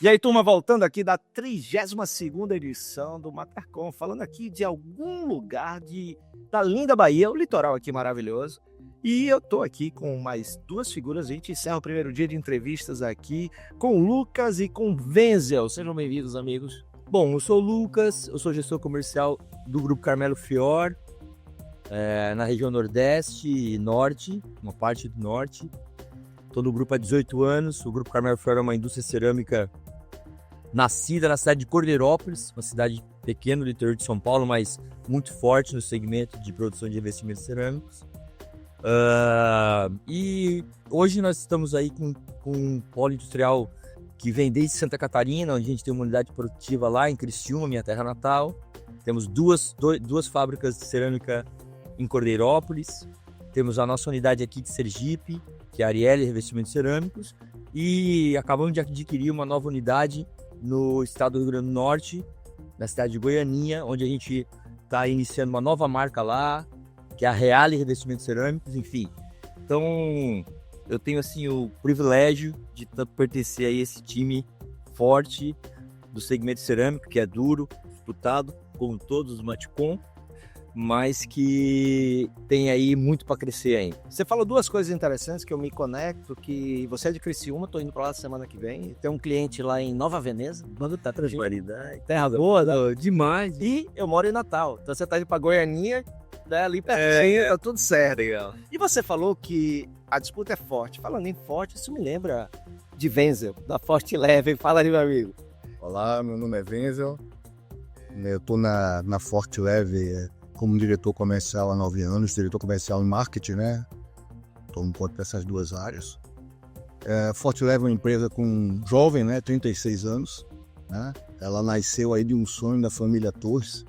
E aí, turma, voltando aqui da 32ª edição do Matercom, falando aqui de algum lugar da linda Bahia, o litoral aqui maravilhoso. E eu tô aqui com mais duas figuras, a gente encerra o primeiro dia de entrevistas aqui com o Lucas e com o Wenzel. Sejam bem-vindos, amigos. Bom, eu sou o Lucas, eu sou gestor comercial do Grupo Carmelo Fior, na região Nordeste e Norte, uma parte do Norte. Estou no grupo há 18 anos, o Grupo Carmelo Fior é uma indústria cerâmica nascida na cidade de Cordeirópolis, uma cidade pequena do interior de São Paulo, mas muito forte no segmento de produção de revestimentos cerâmicos. E hoje nós estamos aí com um polo industrial que vem desde Santa Catarina, onde a gente tem uma unidade produtiva lá em Criciúma, minha terra natal. Temos duas fábricas de cerâmica em Cordeirópolis. Temos a nossa unidade aqui de Sergipe, que é a Arielle Revestimentos Cerâmicos. E acabamos de adquirir uma nova unidade no estado do Rio Grande do Norte, na cidade de Goianinha, onde a gente está iniciando uma nova marca lá, que é a Reale Revestimentos Cerâmicos, enfim. Então, eu tenho assim o privilégio de pertencer a esse time forte do segmento cerâmico, que é duro, disputado, como todos os Matercom, mas que tem aí muito para crescer ainda. Você falou duas coisas interessantes que eu me conecto, que você é de Criciúma, tô indo para lá semana que vem, tem um cliente lá em Nova Veneza, manda tá tranquilidade, terra boa, demais, e eu moro em Natal, então você tá indo para Goianinha, né, ali perto. Tudo certo, legal. E você falou que a disputa é forte, falando em forte, isso me lembra de Wenzel, da Forte Leve, fala aí, meu amigo. Olá, meu nome é Wenzel, eu tô na Forte Leve como diretor comercial há 9 anos, diretor comercial em marketing, né? Tomo conta dessas duas áreas. Forte Leve é uma empresa jovem, né? 36 anos, né? Ela nasceu aí de um sonho da família Torres,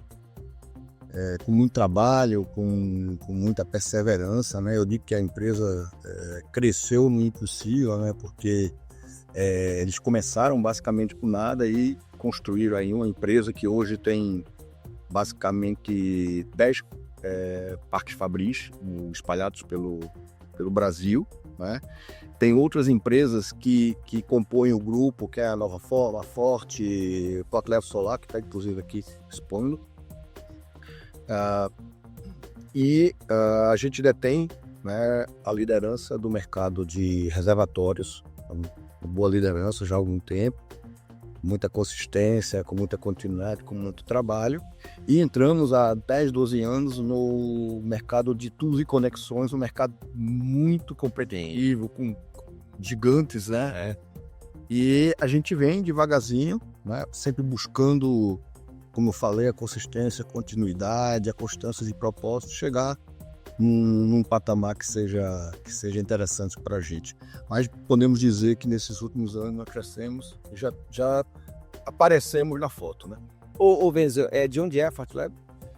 com muito trabalho, com muita perseverança, né? Eu digo que a empresa cresceu no impossível, né? Porque eles começaram basicamente com nada e construíram aí uma empresa que hoje tem basicamente 10 parques fabris espalhados pelo Brasil, né? Tem outras empresas que compõem o grupo, que é a Nova Forma, a Forte, Forte Leve Solar, que está inclusive aqui expondo. A gente detém, né, a liderança do mercado de reservatórios, uma boa liderança já há algum tempo, muita consistência, com muita continuidade, com muito trabalho. E entramos há 10, 12 anos no mercado de tubos e conexões, um mercado muito competitivo, com gigantes, né? E a gente vem devagarzinho, né, sempre buscando, como eu falei, a consistência, a continuidade, a constância de propósito, chegar num patamar que seja interessante para a gente. Mas podemos dizer que nesses últimos anos nós crescemos e já aparecemos na foto, né? Ô Wenzel, de onde é a Forte Leve?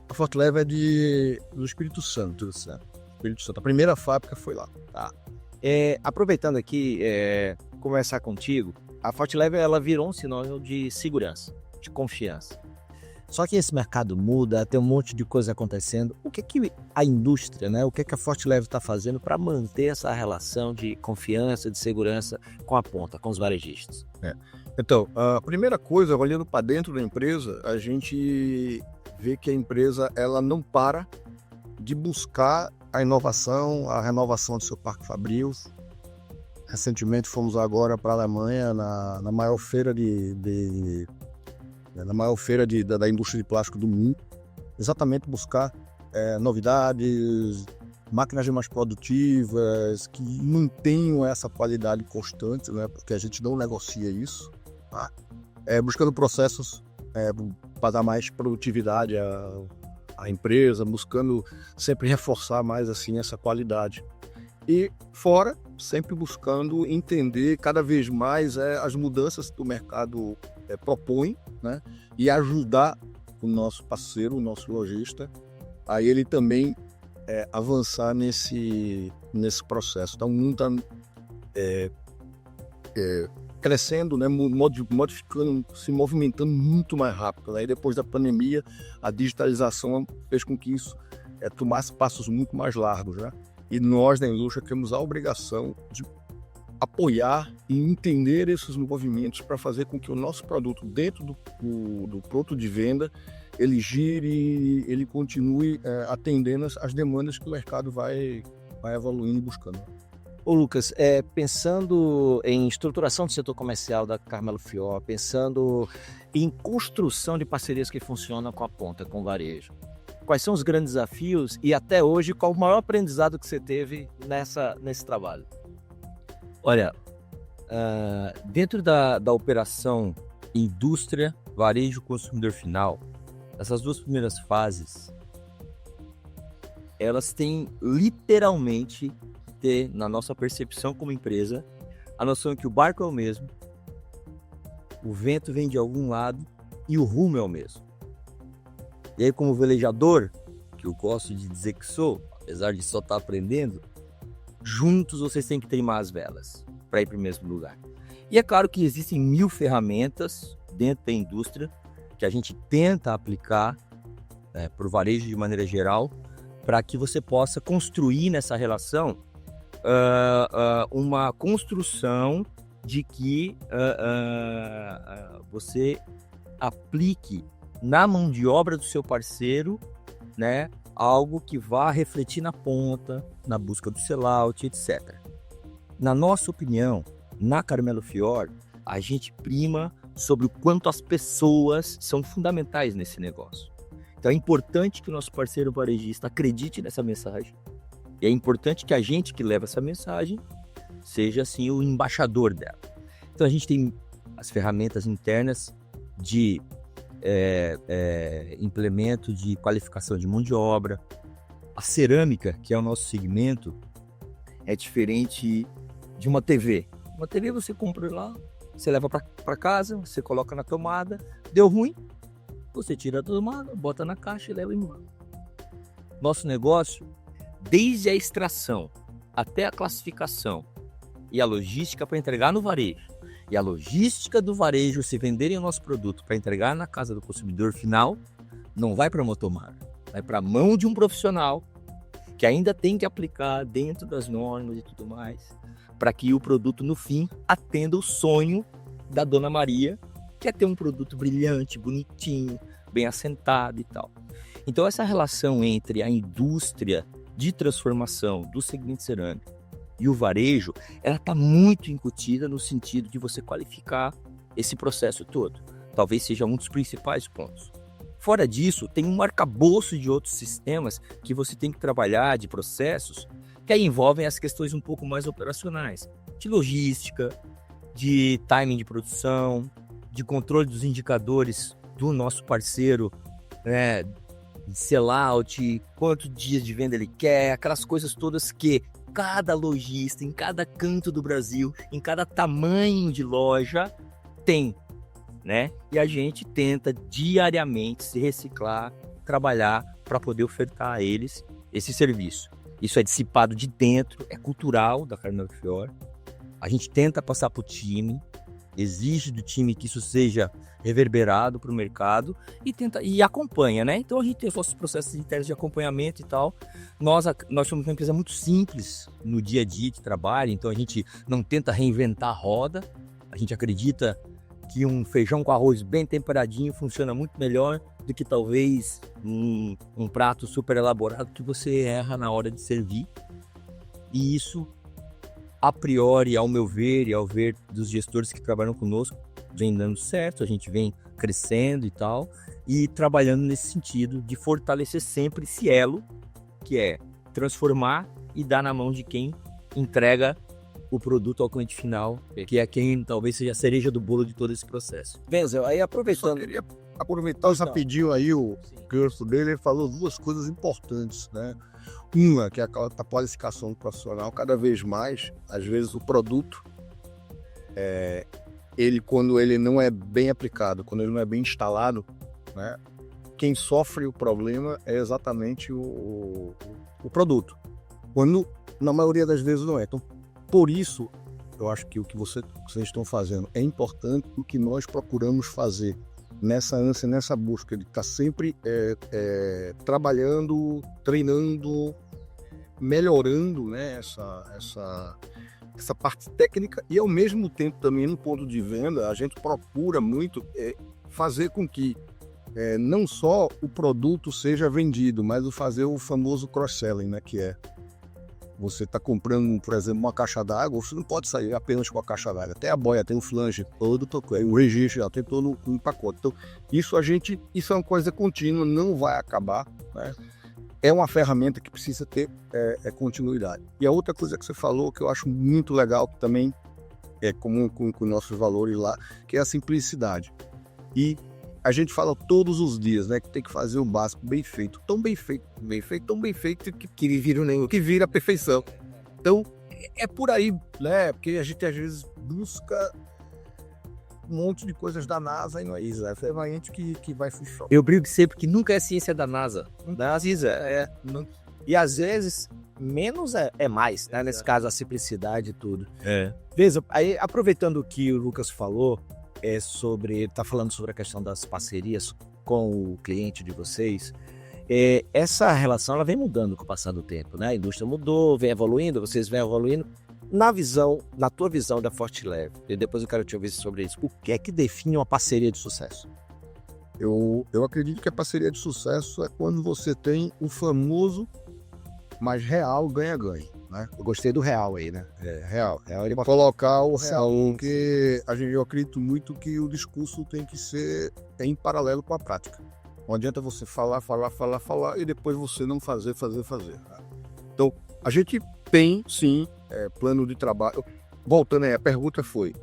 A Forte Leve é do Espírito Santo, certo? Espírito Santo. A primeira fábrica foi lá. Tá. Aproveitando aqui, conversar contigo, a Forte Leve ela virou um sinônimo de segurança, de confiança. Só que esse mercado muda, tem um monte de coisa acontecendo. O que a indústria, né? O que a Forte Leve está fazendo para manter essa relação de confiança, de segurança com a ponta, com os varejistas? Então, a primeira coisa, olhando para dentro da empresa, a gente vê que a empresa ela não para de buscar a inovação, a renovação do seu parque fabril. Recentemente fomos agora para a Alemanha na maior feira da indústria de plástico do mundo, exatamente buscar novidades, máquinas mais produtivas, que mantenham essa qualidade constante, né? Porque a gente não negocia isso, tá? Buscando processos para dar mais produtividade à empresa, buscando sempre reforçar mais assim essa qualidade. E fora, sempre buscando entender cada vez mais as mudanças que o mercado propõe, né? E ajudar o nosso parceiro, o nosso lojista, a ele também avançar nesse processo. Então, o mundo está crescendo, né? Modificando, se movimentando muito mais rápido, né? E depois da pandemia, a digitalização fez com que isso tomasse passos muito mais largos, né? E nós, da indústria, temos a obrigação de apoiar e entender esses movimentos para fazer com que o nosso produto dentro do produto de venda ele gire, ele continue atendendo as demandas que o mercado vai evoluindo e buscando. Ô Lucas, pensando em estruturação do setor comercial da Carmelo Fior, pensando em construção de parcerias que funcionam com a ponta, com o varejo, quais são os grandes desafios e até hoje qual o maior aprendizado que você teve nesse trabalho? Olha, dentro da operação indústria, varejo, consumidor final, essas duas primeiras fases, elas têm literalmente ter, na nossa percepção como empresa, a noção que o barco é o mesmo, o vento vem de algum lado e o rumo é o mesmo. E aí, como velejador, que eu gosto de dizer que sou, apesar de só estar aprendendo, juntos vocês têm que trimar as velas para ir para o mesmo lugar. E é claro que existem 1000 ferramentas dentro da indústria que a gente tenta aplicar para o varejo de maneira geral, para que você possa construir nessa relação uma construção de que você aplique na mão de obra do seu parceiro, né, algo que vá refletir na ponta, na busca do sellout, etc. Na nossa opinião, na Carmelo Fior, a gente prima sobre o quanto as pessoas são fundamentais nesse negócio. Então é importante que o nosso parceiro varejista acredite nessa mensagem. E é importante que a gente que leva essa mensagem seja assim o embaixador dela. Então a gente tem as ferramentas internas de implemento de qualificação de mão de obra. A cerâmica, que é o nosso segmento, é diferente de uma TV. Uma TV você compra lá, você leva para casa, você coloca na tomada, deu ruim, você tira a tomada, bota na caixa e leva embora. Nosso negócio, desde a extração até a classificação e a logística para entregar no varejo, e a logística do varejo se venderem o nosso produto para entregar na casa do consumidor final, não vai para uma tomada, vai para a mão de um profissional que ainda tem que aplicar dentro das normas e tudo mais, para que o produto no fim atenda o sonho da Dona Maria, que é ter um produto brilhante, bonitinho, bem assentado e tal. Então essa relação entre a indústria de transformação do segmento cerâmico e o varejo, ela está muito incutida no sentido de você qualificar esse processo todo. Talvez seja um dos principais pontos. Fora disso, tem um arcabouço de outros sistemas que você tem que trabalhar, de processos, que aí envolvem as questões um pouco mais operacionais, de logística, de timing de produção, de controle dos indicadores do nosso parceiro, né, de sellout, quantos dias de venda ele quer, aquelas coisas todas que cada lojista, em cada canto do Brasil, em cada tamanho de loja, tem, né? E a gente tenta diariamente se reciclar, trabalhar para poder ofertar a eles esse serviço. Isso é dissipado de dentro, é cultural da Carmelo Fior. A gente tenta passar para o time, exige do time que isso seja reverberado para o mercado e acompanha, né? Então a gente tem os nossos processos internos de acompanhamento e tal. Nós somos uma empresa muito simples no dia a dia de trabalho, então a gente não tenta reinventar a roda. A gente acredita que um feijão com arroz bem temperadinho funciona muito melhor do que talvez um prato super elaborado que você erra na hora de servir. E isso, a priori, ao meu ver e ao ver dos gestores que trabalham conosco, vem dando certo, a gente vem crescendo e tal, e trabalhando nesse sentido de fortalecer sempre esse elo, que é transformar e dar na mão de quem entrega o produto ao cliente final, que é quem talvez seja a cereja do bolo de todo esse processo. Wenzel, aí Eu aproveitando... só queria aproveitar, já pediu aí o curso dele, ele falou duas coisas importantes, né? Uma, que é a qualificação profissional, cada vez mais, às vezes o produto, quando ele não é bem aplicado, quando ele não é bem instalado, né? Quem sofre o problema é exatamente o quando na maioria das vezes não é. Então, por isso, eu acho que o que vocês estão fazendo é importante, o que nós procuramos fazer nessa ânsia, nessa busca de estar sempre trabalhando, treinando, melhorando, né, essa parte técnica e, ao mesmo tempo, também no ponto de venda, a gente procura muito fazer com que não só o produto seja vendido, mas fazer o famoso cross-selling, né, que é você está comprando, por exemplo, uma caixa d'água, você não pode sair apenas com a caixa d'água. Tem a boia, tem o flange, todo, o registro, já tem todo um pacote. Então, isso é uma coisa contínua, não vai acabar, né? É uma ferramenta que precisa ter continuidade. E a outra coisa que você falou, que eu acho muito legal, que também é comum com nossos valores lá, que é a simplicidade. E a gente fala todos os dias, né, que tem que fazer o básico bem feito, tão bem feito, tão bem feito que vira a perfeição. Então, é por aí, né, porque a gente às vezes busca um monte de coisas da NASA e não é isso, é a gente que vai fuxar. Eu brigo sempre que nunca é ciência da NASA. Às vezes e às vezes menos é mais, né? Nesse caso a simplicidade e tudo. Veja, aí aproveitando o que o Lucas falou, tá falando sobre a questão das parcerias com o cliente de vocês. Essa relação ela vem mudando com o passar do tempo, né? A indústria mudou, vem evoluindo, vocês vêm evoluindo. Na tua visão da Fortileve, e depois eu quero te ouvir sobre isso, o que é que define uma parceria de sucesso? Eu acredito que a parceria de sucesso é quando você tem o famoso, mas real ganha-ganha, né? Eu gostei do real aí, né? Real. Ele colocar o real, porque eu acredito muito que o discurso tem que ser em paralelo com a prática. Não adianta você falar e depois você não fazer. Tá? Então, a gente tem, sim, plano de trabalho. Voltando aí, a pergunta foi,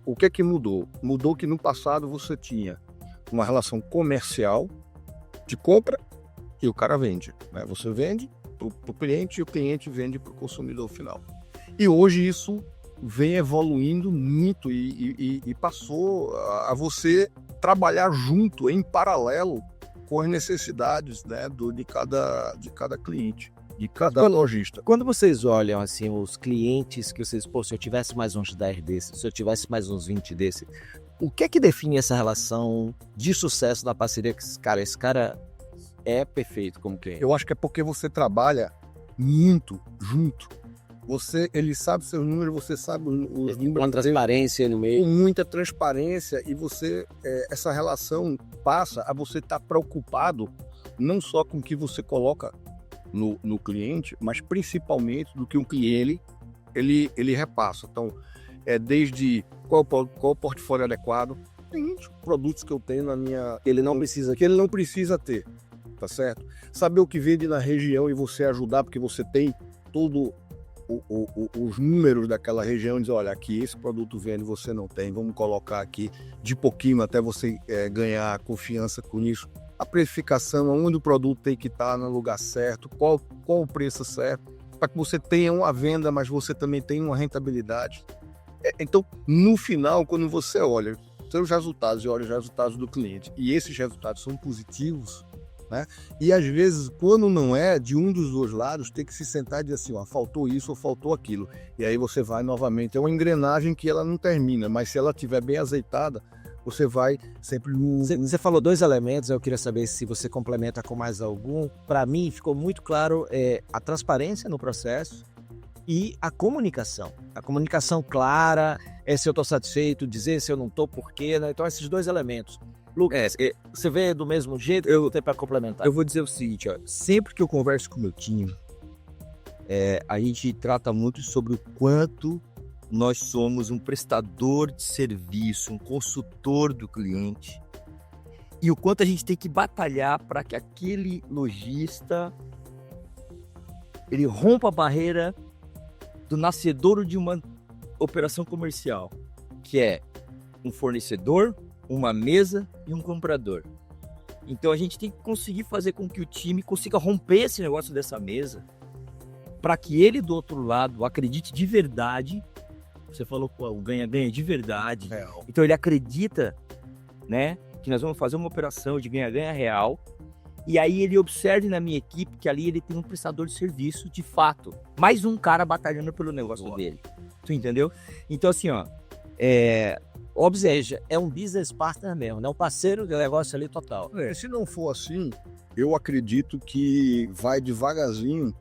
o que é que mudou? Mudou que no passado você tinha uma relação comercial de compra e o cara vende, né? Você vende para o cliente e o cliente vende para o consumidor final. E hoje isso vem evoluindo muito e passou a você trabalhar junto, em paralelo com as necessidades, né, de cada cliente, de cada lojista. Quando vocês olham assim os clientes que vocês, se eu tivesse mais uns 10 desses, se eu tivesse mais uns 20 desses, o que é que define essa relação de sucesso da parceria que esse cara é perfeito como cliente? Eu acho que é porque você trabalha muito junto. Ele sabe seus números, você sabe os números. Com transparência no meio. Com muita transparência, e essa relação passa a você estar preocupado não só com o que você coloca no cliente, mas principalmente do que o cliente ele repassa. Então, desde qual o portfólio adequado, tem produtos que eu tenho na minha... que ele não precisa ter, tá certo? Saber o que vende na região e você ajudar, porque você tem todo os números daquela região, dizer, olha, aqui esse produto vende, você não tem, vamos colocar aqui de pouquinho até você ganhar confiança com isso. A precificação, onde o produto tem que estar no lugar certo, qual o preço certo, para que você tenha uma venda, mas você também tenha uma rentabilidade. Então, no final, quando você olha seus resultados e olha os resultados do cliente, e esses resultados são positivos, né? E às vezes, quando não é, de um dos dois lados, tem que se sentar e dizer assim, ó, faltou isso ou faltou aquilo. E aí você vai novamente. É uma engrenagem que ela não termina, mas se ela estiver bem azeitada, você vai sempre... Você falou 2 elementos, eu queria saber se você complementa com mais algum. Para mim, ficou muito claro a transparência no processo e a comunicação. A comunicação clara, se eu estou satisfeito, dizer se eu não estou, por quê, né? Então, esses 2 elementos. Lucas, você vê do mesmo jeito? Eu tenho para complementar. Eu vou dizer o seguinte, ó, sempre que eu converso com o meu time, a gente trata muito sobre o quanto nós somos um prestador de serviço, um consultor do cliente, e o quanto a gente tem que batalhar para que aquele lojista ele rompa a barreira do nascedouro de uma operação comercial, que é um fornecedor, uma mesa e um comprador. Então a gente tem que conseguir fazer com que o time consiga romper esse negócio dessa mesa, para que ele do outro lado acredite de verdade. Você falou, o ganha-ganha de verdade. Real. Então ele acredita, né, que nós vamos fazer uma operação de ganha-ganha real, e aí ele observe na minha equipe que ali ele tem um prestador de serviço de fato, mais um cara batalhando pelo negócio dele. Tu entendeu? Então assim, ó, ou seja, é um business partner mesmo, né? Um parceiro de negócio ali total. Se não for assim, eu acredito que vai devagarzinho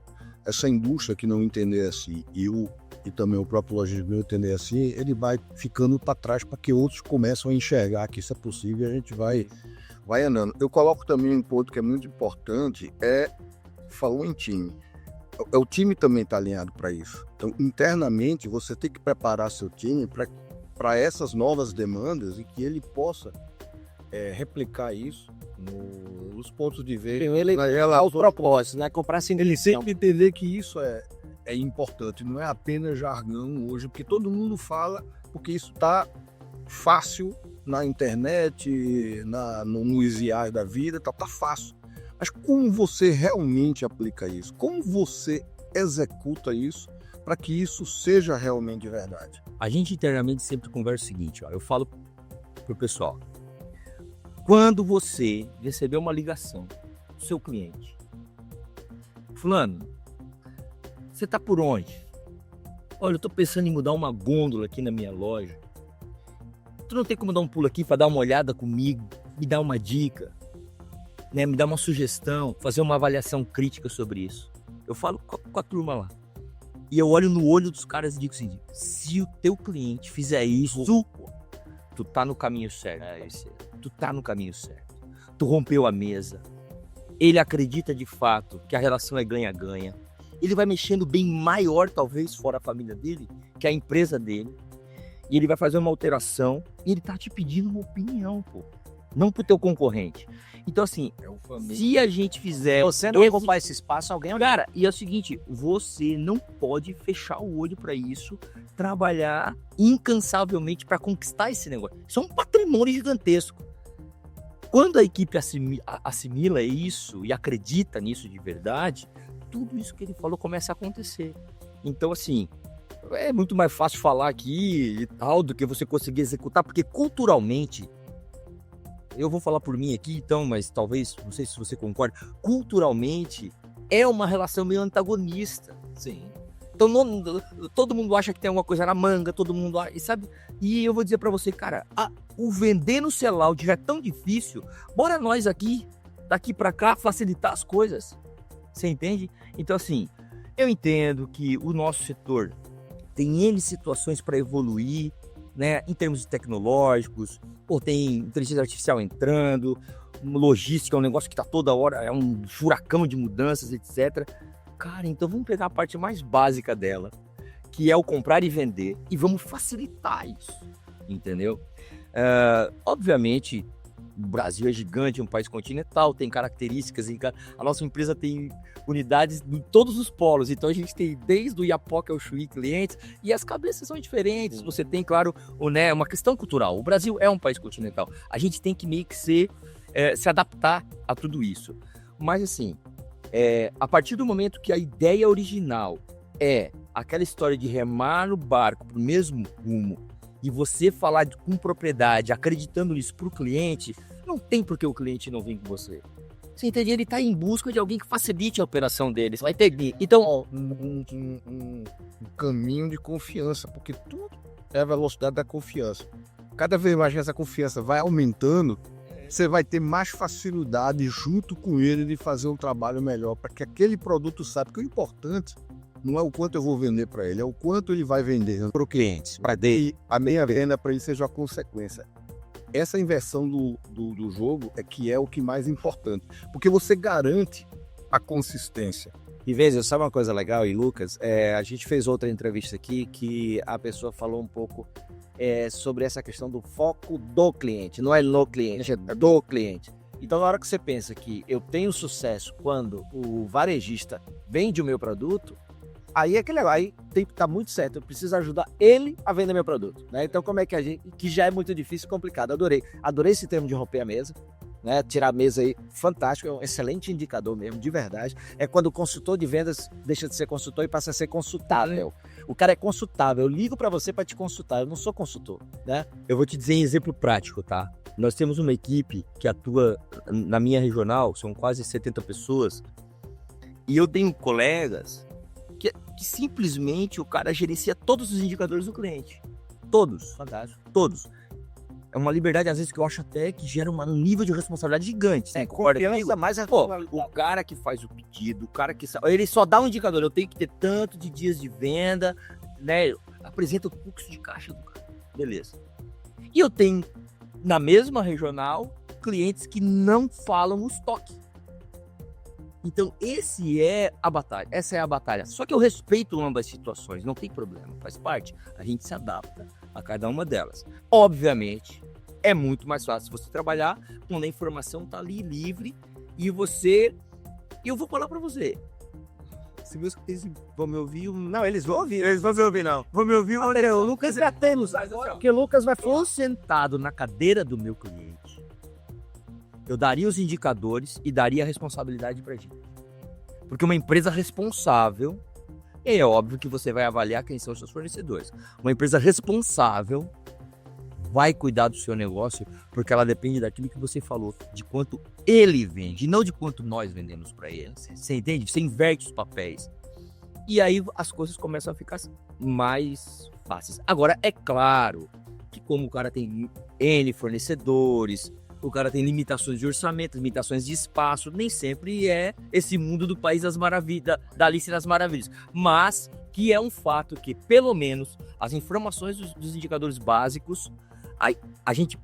essa indústria que não entender assim e também o próprio lojista não entender assim, ele vai ficando para trás para que outros começam a enxergar que isso é possível e a gente vai andando. Eu coloco também um ponto que é muito importante, falou em time. O time também está alinhado para isso. Então, internamente, você tem que preparar seu time para essas novas demandas e que ele possa replicar isso nos pontos de vista. Ele aos propósitos, né? Comprar sem Ele sempre entender que isso é importante, não é apenas jargão hoje, porque todo mundo fala, porque isso está fácil na internet, nos IAs da vida, tá fácil. Mas como você realmente aplica isso? Como você executa isso para que isso seja realmente verdade? A gente internamente sempre conversa o seguinte, ó, eu falo pro pessoal, quando você receber uma ligação do seu cliente, fulano, você tá por onde? Olha, eu tô pensando em mudar uma gôndola aqui na minha loja. Tu não tem como dar um pulo aqui para dar uma olhada comigo, me dar uma dica, né? Me dar uma sugestão, fazer uma avaliação crítica sobre isso. Eu falo com a turma lá. E eu olho no olho dos caras e digo assim, se o teu cliente fizer isso, tu tá no caminho certo. Tu tá no caminho certo. Tu rompeu a mesa. Ele acredita de fato que a relação é ganha-ganha. Ele vai mexendo bem maior, talvez, fora a família dele, que a empresa dele. E ele vai fazer uma alteração e ele tá te pedindo uma opinião, pô. Não pro teu concorrente. Então, assim, se a gente fizer... Você não ocupar esse espaço, alguém... Cara, e é o seguinte, você não pode fechar o olho para isso, trabalhar incansavelmente para conquistar esse negócio. Isso é um patrimônio gigantesco. Quando a equipe assimila isso e acredita nisso de verdade, tudo isso que ele falou começa a acontecer. Então, assim, é muito mais fácil falar aqui e tal do que você conseguir executar, porque culturalmente, eu vou falar por mim aqui então, mas talvez, não sei se você concorda, culturalmente é uma relação meio antagonista. Sim. Então todo mundo acha que tem alguma coisa na manga, todo mundo acha, sabe? E eu vou dizer pra você, cara, o vender no sellout já é tão difícil, bora nós aqui, daqui pra cá, facilitar as coisas. Você entende? Então assim, eu entendo que o nosso setor tem N situações para evoluir, né, em termos tecnológicos, ou tem inteligência artificial entrando, logística é um negócio que tá toda hora, é um furacão de mudanças, etc. Cara, então vamos pegar a parte mais básica dela, que é o comprar e vender, e vamos facilitar isso, entendeu? Obviamente, o Brasil é gigante, é um país continental, tem características, a nossa empresa tem unidades em todos os polos, então a gente tem desde o Iapoca ao Chuí clientes, e as cabeças são diferentes, você tem, claro, uma questão cultural, o Brasil é um país continental, a gente tem que meio que se adaptar a tudo isso, mas assim, a partir do momento que a ideia original é aquela história de remar no barco pro mesmo rumo, e você falar com propriedade, acreditando nisso para o cliente, não tem por que o cliente não vir com você. Você entende? Ele está em busca de alguém que facilite a operação dele. Você vai ter que... Então, um caminho de confiança, porque tudo é a velocidade da confiança. Cada vez mais que essa confiança vai aumentando, você vai ter mais facilidade junto com ele de fazer um trabalho melhor, para que aquele produto saiba que o importante não é o quanto eu vou vender para ele, é o quanto ele vai vender para o cliente. Para que a minha venda para ele seja a consequência. Essa inversão do jogo é o que mais importante, porque você garante a consistência. E Wenzel, sabe uma coisa legal? E Lucas, a gente fez outra entrevista aqui que a pessoa falou um pouco sobre essa questão do foco do cliente, não é no cliente, é do cliente. Então, na hora que você pensa que eu tenho sucesso quando o varejista vende o meu produto, aí é que legal, aí tem que estar muito certo, eu preciso ajudar ele a vender meu produto, né? Então como é que a gente, que já é muito difícil e complicado, adorei esse termo de romper a mesa, né? Tirar a mesa aí, fantástico, é um excelente indicador mesmo, de verdade, é quando o consultor de vendas deixa de ser consultor e passa a ser consultável, o cara é consultável, eu ligo para você para te consultar, eu não sou consultor, né? Eu vou te dizer em exemplo prático, tá? Nós temos uma equipe que atua na minha regional, são quase 70 pessoas, e eu tenho colegas que simplesmente o cara gerencia todos os indicadores do cliente. Todos. Fantástico. Todos. É uma liberdade, às vezes, que eu acho até que gera um nível de responsabilidade gigante. Você concorda comigo? Mais Pô, o cara que faz o pedido, o cara que... Ele só dá um indicador, eu tenho que ter tanto de dias de venda, né? Apresenta o fluxo de caixa do cara. Beleza. E eu tenho, na mesma regional, clientes que não falam o estoque. Então, essa é a batalha. Só que eu respeito ambas as situações, não tem problema, faz parte. A gente se adapta a cada uma delas. Obviamente, é muito mais fácil você trabalhar quando a informação está ali livre e você... E eu vou falar para você. Se meus clientes vão me ouvir... Não, eles vão me ouvir não. Vão me ouvir, olha, o Lucas já temos. Porque o Lucas vai for sentado na cadeira do meu cliente. Eu daria os indicadores e daria a responsabilidade para gente. Porque uma empresa responsável, é óbvio que você vai avaliar quem são os seus fornecedores. Uma empresa responsável vai cuidar do seu negócio porque ela depende daquilo que você falou, de quanto ele vende, e não de quanto nós vendemos para ele. Você entende? Você inverte os papéis. E aí as coisas começam a ficar mais fáceis. Agora, é claro que como o cara tem N fornecedores, o cara tem limitações de orçamento, limitações de espaço, nem sempre é esse mundo do país das maravilhas, da Alice das Maravilhas. Mas que é um fato que, pelo menos, as informações dos indicadores básicos, a gente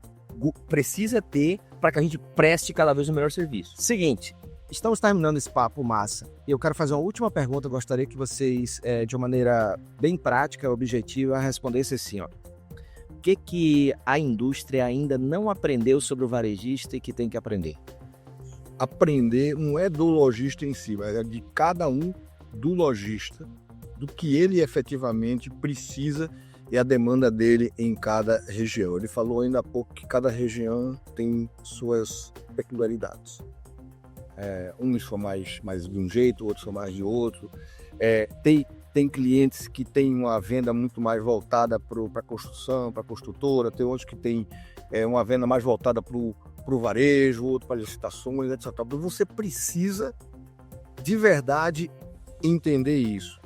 precisa ter para que a gente preste cada vez um melhor serviço. Seguinte, estamos terminando esse papo massa. E eu quero fazer uma última pergunta. Eu gostaria que vocês, de uma maneira bem prática, objetiva, respondessem assim, ó. O que a indústria ainda não aprendeu sobre o varejista e que tem que aprender? Aprender não é do lojista em si, mas é de cada um do lojista, do que ele efetivamente precisa e a demanda dele em cada região. Ele falou ainda há pouco que cada região tem suas peculiaridades. Uns são mais de um jeito, outros são mais de outro. Tem clientes que têm uma venda muito mais voltada para a construção, para a construtora, tem outros que têm uma venda mais voltada para o varejo, outro para licitações, etc. Então você precisa de verdade entender isso.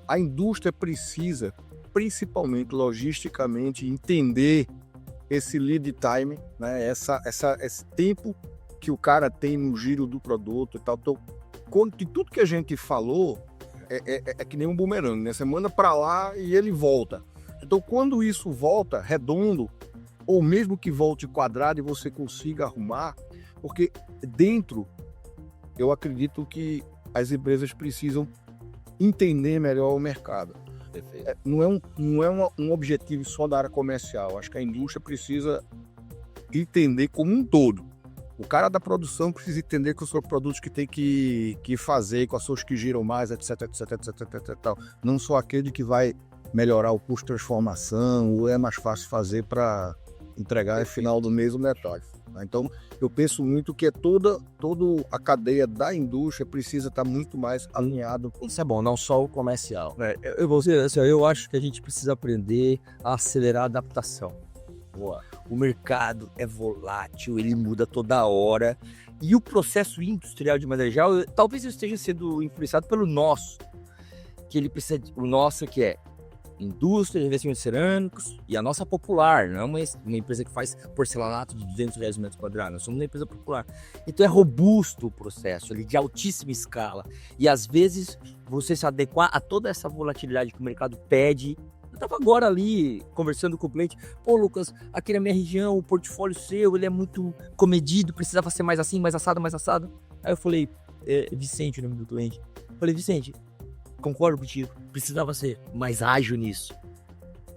A indústria precisa, principalmente logisticamente, entender esse lead time, né? Esse tempo que o cara tem no giro do produto e tal. Então, de tudo que a gente falou, é que nem um bumerangue, né? Você manda para lá e ele volta. Então, quando isso volta redondo, ou mesmo que volte quadrado e você consiga arrumar, porque dentro, eu acredito que as empresas precisam entender melhor o mercado. Não é um objetivo só da área comercial. Acho que a indústria precisa entender como um todo. O cara da produção precisa entender que os seus produtos que tem que fazer, com as suas que giram mais, etc. Não só aquele que vai melhorar o custo de transformação, ou é mais fácil fazer para entregar no final do mês o metade. Então, eu penso muito que toda a cadeia da indústria precisa estar muito mais alinhado. Isso é bom, não só o comercial. Eu vou dizer assim, eu acho que a gente precisa aprender a acelerar a adaptação. Boa. O mercado é volátil, ele muda toda hora. E o processo industrial de maneira geral, talvez esteja sendo influenciado pelo nosso. Que ele precisa, o nosso que é indústria de revestimentos cerâmicos e a nossa popular, não é uma empresa que faz porcelanato de 210 metros quadrados, nós somos uma empresa popular. Então é robusto o processo, ele de altíssima escala. E às vezes você se adequar a toda essa volatilidade que o mercado pede. Eu estava agora ali conversando com o cliente, pô Lucas, aqui na minha região o portfólio seu, ele é muito comedido, precisava ser mais assim, mais assado. Aí eu falei, Vicente, o nome do cliente, eu falei, Vicente, concordo contigo, precisava ser mais ágil nisso.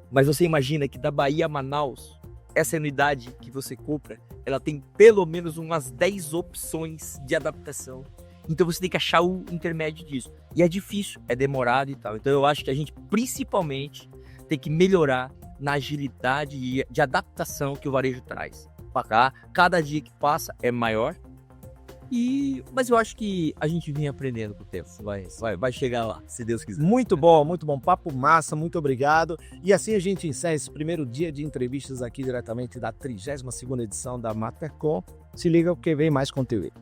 Mas você imagina que da Bahia a Manaus, essa unidade que você compra, ela tem pelo menos umas 10 opções de adaptação. Então você tem que achar o intermédio disso. E é difícil, é demorado e tal. Então eu acho que a gente principalmente tem que melhorar na agilidade de adaptação que o varejo traz. Pra cá, cada dia que passa é maior. Mas eu acho que a gente vem aprendendo com o tempo. Vai chegar lá, se Deus quiser. Muito bom. Papo massa, muito obrigado. E assim a gente encerra esse primeiro dia de entrevistas aqui diretamente da 32ª edição da Matercom. Se liga porque vem mais conteúdo.